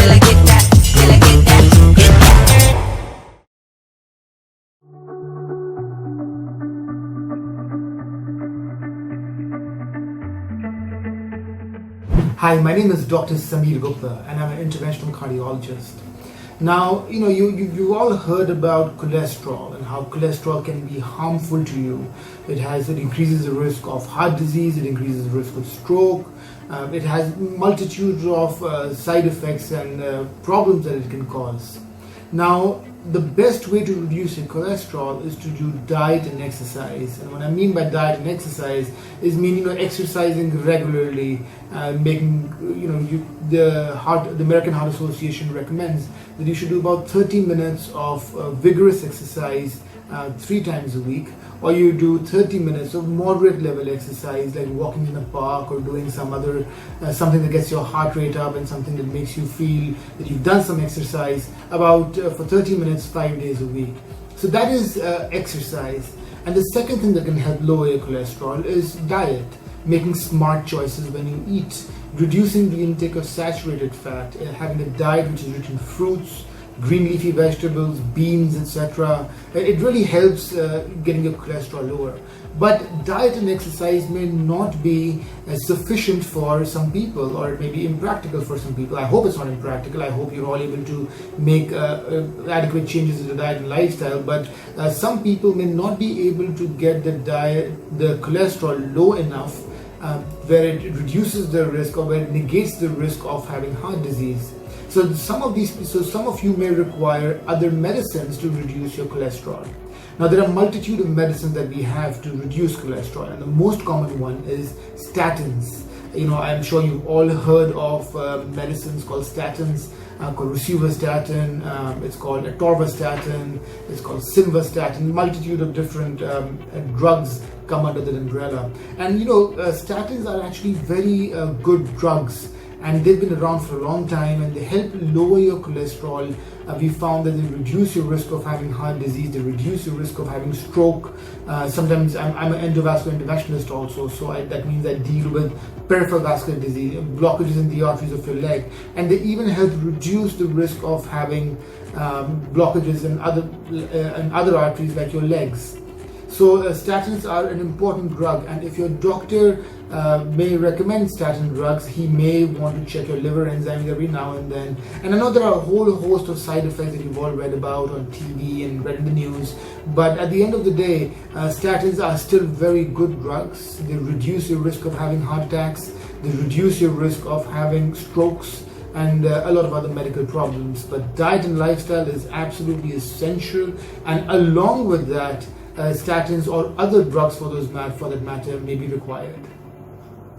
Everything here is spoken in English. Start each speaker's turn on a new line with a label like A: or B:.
A: till I get that, till I get that, get that.
B: Hi, my name is Dr. Sameer Gupta and I'm an interventional cardiologist. Now, you've all heard about cholesterol and how cholesterol can be harmful to you. It increases the risk of heart disease, it increases the risk of stroke, it has multitudes of side effects and problems that it can cause. Now, the best way to reduce your cholesterol is to do diet and exercise. And what I mean by diet and exercise is exercising regularly, the American Heart Association recommends that you should do about 30 minutes of vigorous exercise 3 times a week, or you do 30 minutes of moderate level exercise like walking in a park or doing some other something that gets your heart rate up and something that makes you feel that you've done some exercise for 30 minutes 5 days a week. So that is exercise. And the second thing that can help lower your cholesterol is diet, making smart choices when you eat, reducing the intake of saturated fat, having a diet which is rich in fruits, green leafy vegetables, beans, etc. It really helps getting your cholesterol lower. But diet and exercise may not be sufficient for some people, or it may be impractical for some people. I hope it's not impractical. I hope you're all able to make adequate changes in the diet and lifestyle. But some people may not be able to get the cholesterol low enough where it reduces the risk or where it negates the risk of having heart disease. So some of you may require other medicines to reduce your cholesterol. Now, there are a multitude of medicines that we have to reduce cholesterol, and the most common one is statins. I'm sure you've all heard of medicines called statins, called rosuvastatin, it's called atorvastatin, it's called simvastatin. Multitude of different drugs come under that umbrella. And statins are actually very good drugs, and they've been around for a long time, and they help lower your cholesterol. We found that they reduce your risk of having heart disease, they reduce your risk of having stroke. Sometimes I'm an endovascular interventionist also, so that means I deal with peripheral vascular disease, blockages in the arteries of your leg, and they even help reduce the risk of having blockages in other arteries like your legs. So statins are an important drug, and if your doctor may recommend statin drugs, he may want to check your liver enzymes every now and then. And I know there are a whole host of side effects that you've all read about on TV and read in the news, but at the end of the day, statins are still very good drugs. They reduce your risk of having heart attacks, they reduce your risk of having strokes, and a lot of other medical problems. But diet and lifestyle is absolutely essential, and along with that, statins or other drugs for that matter may be required.